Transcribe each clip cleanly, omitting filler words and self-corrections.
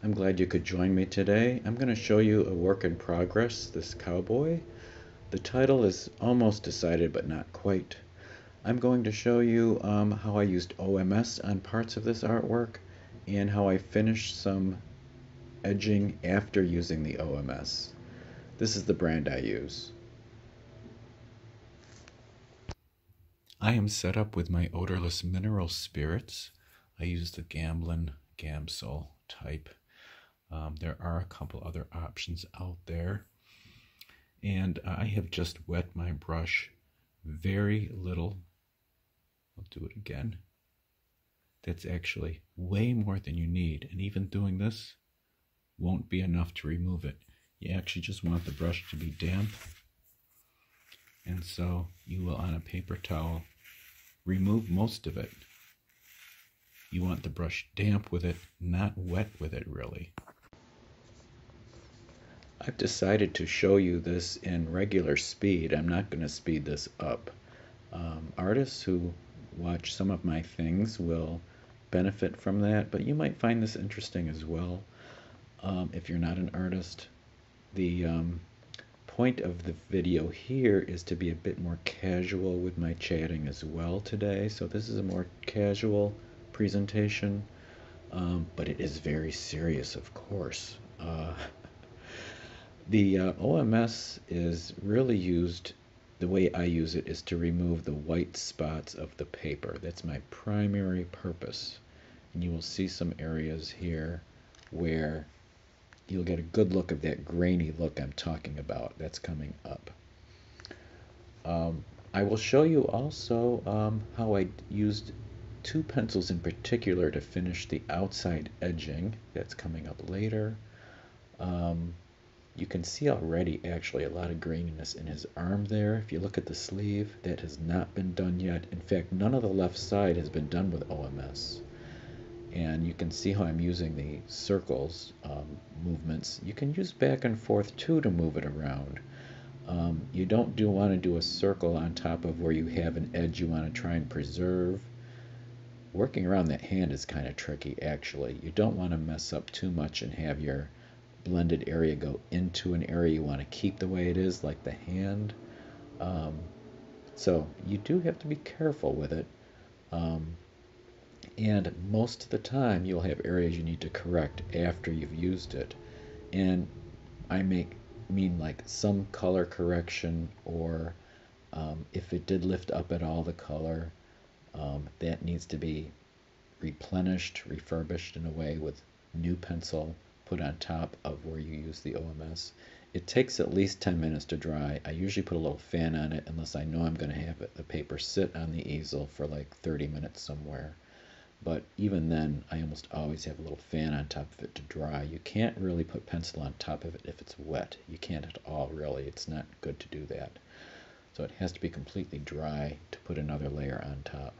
I'm glad you could join me today. I'm going to show you a work in progress, this cowboy. The title is almost decided, but not quite. I'm going to show you how I used OMS on parts of this artwork and how I finished some edging after using the OMS. This is the brand I use. I am set up with my Odorless Mineral Spirits. I use the Gamsol type. There are a couple other options out there. And I have just wet my brush very little. I'll do it again. That's actually way more than you need. And even doing this won't be enough to remove it. You actually just want the brush to be damp. And so you will, on a paper towel, remove most of it. You want the brush damp with it, not wet with it, really. I've decided to show you this in regular speed. I'm not going to speed this up. Artists who watch some of my things will benefit from that, but you might find this interesting as well if you're not an artist. The point of the video here is to be a bit more casual with my chatting as well today. So this is a more casual presentation, but it is very serious, of course. The OMS is really used, the way I use it is to remove the white spots of the paper. That's my primary purpose. And you will see some areas here where you'll get a good look of that grainy look I'm talking about. That's coming up. I will show you also how I used two pencils in particular to finish the outside edging. That's coming up later. You can see already actually a lot of graininess in his arm there. If you look at the sleeve, that has not been done yet. In fact, none of the left side has been done with OMS. And you can see how I'm using the circles movements. You can use back and forth too to move it around. You don't want to do a circle on top of where you have an edge you want to try and preserve. Working around that hand is kind of tricky actually. You don't want to mess up too much and have your blended area go into an area you want to keep the way it is, like the hand. So you do have to be careful with it. And most of the time you'll have areas you need to correct after you've used it. And I mean like some color correction, or if it did lift up at all the color, that needs to be replenished, refurbished in a way with new pencil put on top of where you use the OMS. It takes at least 10 minutes to dry. I usually put a little fan on it unless I know I'm going to have the paper sit on the easel for like 30 minutes somewhere. But even then, I almost always have a little fan on top of it to dry. You can't really put pencil on top of it if it's wet. You can't at all, really. It's not good to do that. So it has to be completely dry to put another layer on top.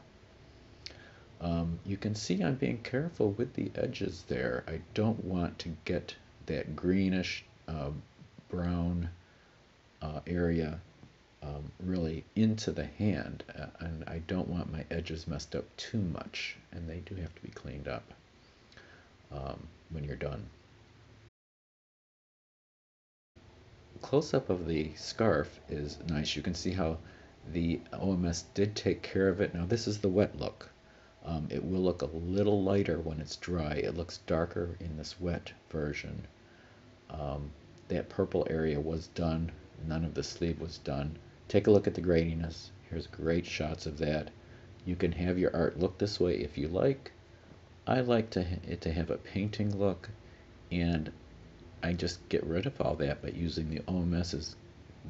You can see I'm being careful with the edges there. I don't want to get that greenish brown area really into the hand, and I don't want my edges messed up too much, and they do have to be cleaned up when you're done. Close-up of the scarf is nice. You can see how the OMS did take care of it. Now this is the wet look. It will look a little lighter when it's dry. It looks darker in this wet version. That purple area was done. None of the sleeve was done. Take a look at the graininess. Here's great shots of that. You can have your art look this way if you like. I like it to have a painting look, and I just get rid of all that by using the OMS as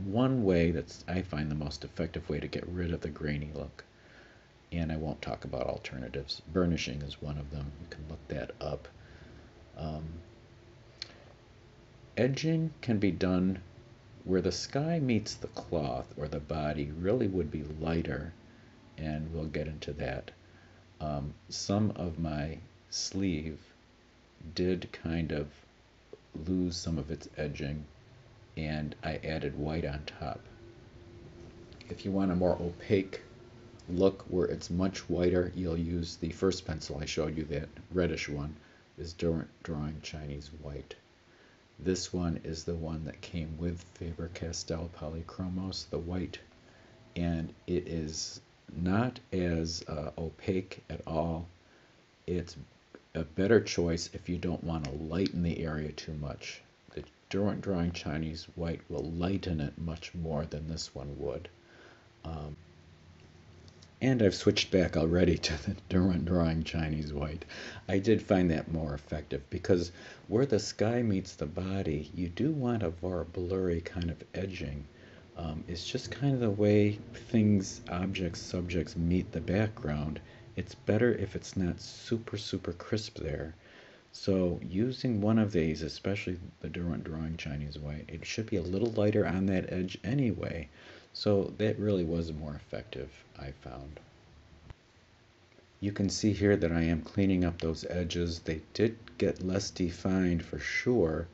one way that's I find the most effective way to get rid of the grainy look. And I won't talk about alternatives. Burnishing is one of them. You can look that up. Edging can be done where the sky meets the cloth or the body really would be lighter, and we'll get into that. Some of my sleeve did kind of lose some of its edging, and I added white on top. If you want a more opaque look where it's much whiter, you'll use the first pencil I showed you, that reddish one. is Derwent Drawing Chinese White. This one is the one that came with Faber-Castell Polychromos, the white, and it is not as opaque at all. It's a better choice if you don't want to lighten the area too much. The Derwent Drawing Chinese White will lighten it much more than this one would. And I've switched back already to the Derwent Drawing Chinese White. I did find that more effective because where the sky meets the body, you do want a more blurry kind of edging. It's just kind of the way things, objects, subjects meet the background. It's better if it's not super, super crisp there. So using one of these, especially the Derwent Drawing Chinese White, it should be a little lighter on that edge anyway. So that really was more effective, I found. You can see here that I am cleaning up those edges. They did get less defined for sure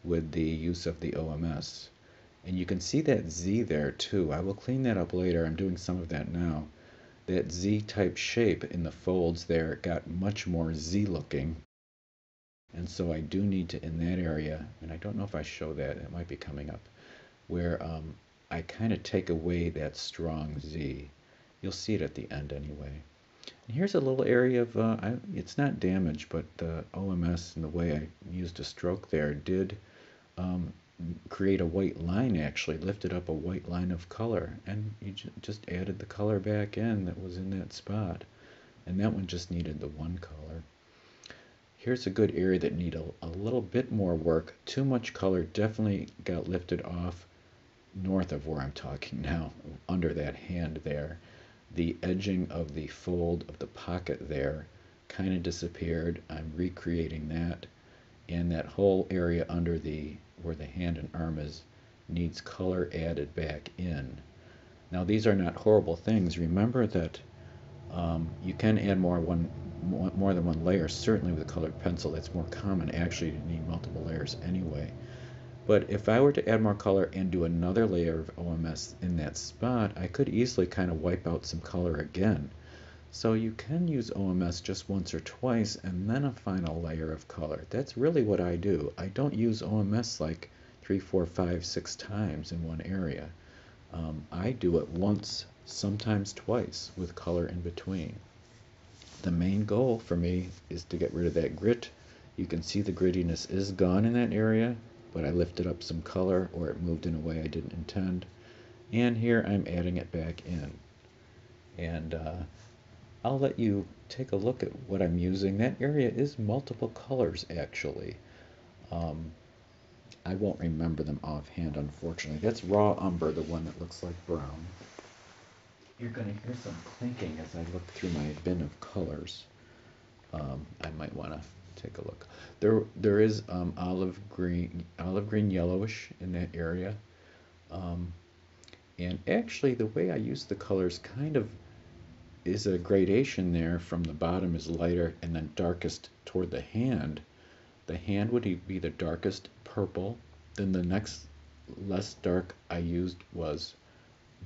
with the use of the OMS. And you can see that Z there too. I will clean that up later. I'm doing some of that now. That Z-type shape in the folds there got much more Z looking. And so I do need to, in that area, and I don't know if I show that, it might be coming up, where I kind of take away that strong Z. You'll see it at the end anyway. And here's a little area of, it's not damaged, but the OMS and the way I used a stroke there did create a white line, actually lifted up a white line of color, and you just added the color back in that was in that spot, and that one just needed the one color. Here's a good area that needed a little bit more work. Too much color definitely got lifted off north of where I'm talking now, under that hand there. The edging of the fold of the pocket there kind of disappeared. I'm recreating that, and that whole area under the where the hand and arm is needs color added back in. Now these are not horrible things. Remember that you can add more than one layer. Certainly with a colored pencil, that's more common. Actually, you need multiple layers anyway. But if I were to add more color and do another layer of OMS in that spot, I could easily kind of wipe out some color again. So you can use OMS just once or twice and then a final layer of color. That's really what I do. I don't use OMS like 3, 4, 5, 6 times in one area. I do it once, sometimes twice, with color in between. The main goal for me is to get rid of that grit. You can see the grittiness is gone in that area, but I lifted up some color or it moved in a way I didn't intend. And here I'm adding it back in. And I'll let you take a look at what I'm using. That area is multiple colors actually. I won't remember them offhand, unfortunately. That's raw umber, the one that looks like brown. You're going to hear some clinking as I look through my bin of colors. I might want to take a look. There is olive green yellowish in that area. And actually the way I use the colors kind of is a gradation there. From the bottom is lighter and then darkest toward the hand. The hand would be the darkest purple. Then the next less dark I used was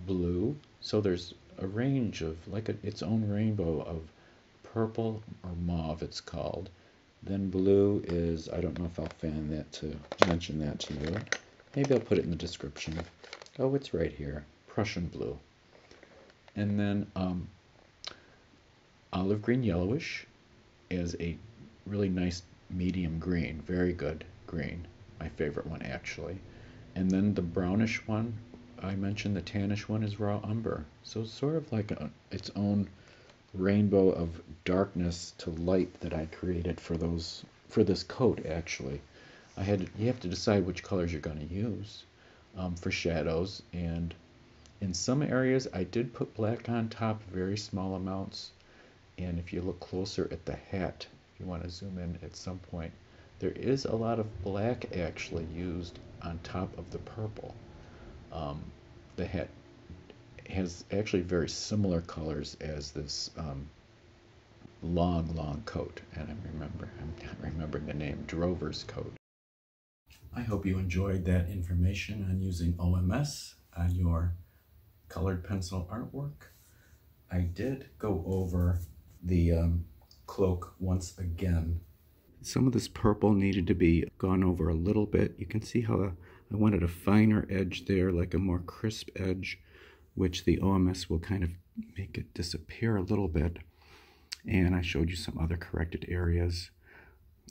blue. So there's a range of its own rainbow of purple or mauve, it's called. Then blue is, I don't know if I'll fan that to mention that to you. Maybe I'll put it in the description. Oh, it's right here, Prussian blue. And then olive green yellowish is a really nice medium green, very good green, my favorite one actually. And then the brownish one, I mentioned the tannish one, is raw umber. So it's sort of like its own rainbow of darkness to light that I created for this coat actually. You have to decide which colors you're going to use for shadows, and in some areas I did put black on top, very small amounts. And if you look closer at the hat, if you want to zoom in at some point, there is a lot of black actually used on top of the purple. The hat has actually very similar colors as this long coat, and I'm not remembering the name, drover's coat. I hope you enjoyed that information on using OMS on your colored pencil artwork. I did go over the cloak once again Some of this purple needed to be gone over a little bit. You can see how I wanted a finer edge there, like a more crisp edge, which the OMS will kind of make it disappear a little bit. And I showed you some other corrected areas.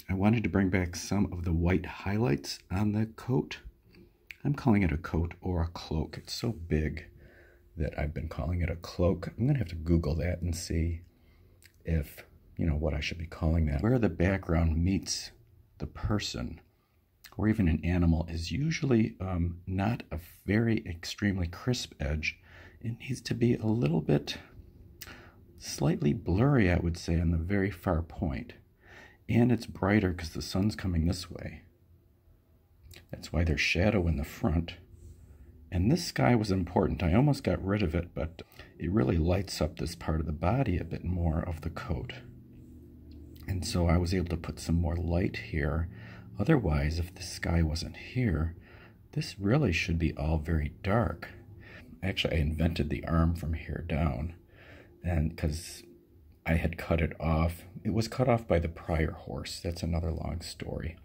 I wanted to bring back some of the white highlights on the coat. I'm calling it a coat or a cloak. It's so big that I've been calling it a cloak. I'm going to have to Google that and see if, what I should be calling that. Where the background meets the person or even an animal is usually not a very extremely crisp edge. It needs to be a little bit slightly blurry, I would say, on the very far point. And it's brighter because the sun's coming this way. That's why there's shadow in the front. And this sky was important. I almost got rid of it, but it really lights up this part of the body a bit more of the coat. And so I was able to put some more light here. Otherwise, if the sky wasn't here, this really should be all very dark. Actually, I invented the arm from here down, and because I had cut it off. It was cut off by the prior horse. That's another long story.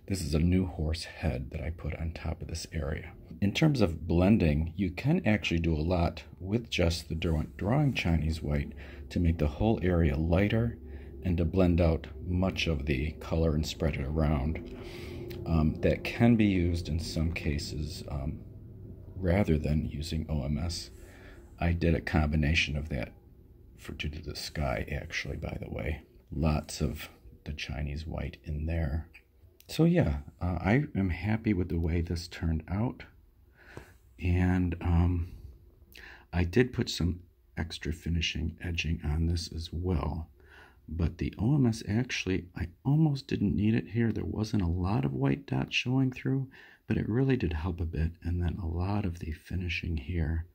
This is a new horse head that I put on top of this area. In terms of blending, you can actually do a lot with just the Derwent Drawing Chinese White to make the whole area lighter and to blend out much of the color and spread it around. That can be used in some cases rather than using OMS. I did a combination of that to do the sky, actually, by the way. Lots of the Chinese white in there. So yeah, I am happy with the way this turned out. And I did put some extra finishing edging on this as well. But the OMS, actually, I almost didn't need it here. There wasn't a lot of white dots showing through, but it really did help a bit. And then a lot of the finishing here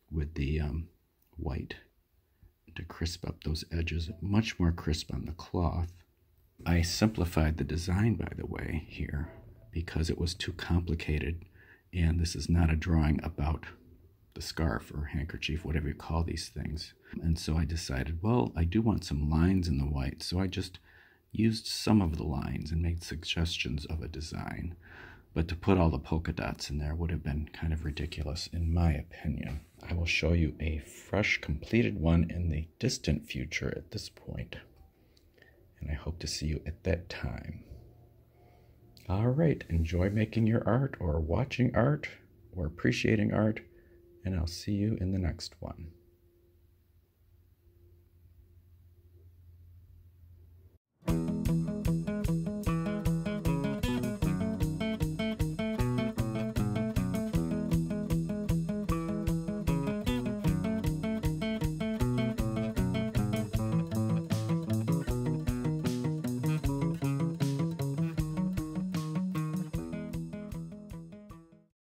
with the white to crisp up those edges, much more crisp on the cloth. I simplified the design, by the way, here because it was too complicated, and this is not a drawing about the scarf or handkerchief, whatever you call these things. And so I decided, well, I do want some lines in the white, so I just used some of the lines and made suggestions of a design. But to put all the polka dots in there would have been kind of ridiculous, in my opinion. I will show you a fresh, completed one in the distant future at this point. And I hope to see you at that time. All right, enjoy making your art or watching art or appreciating art, and I'll see you in the next one.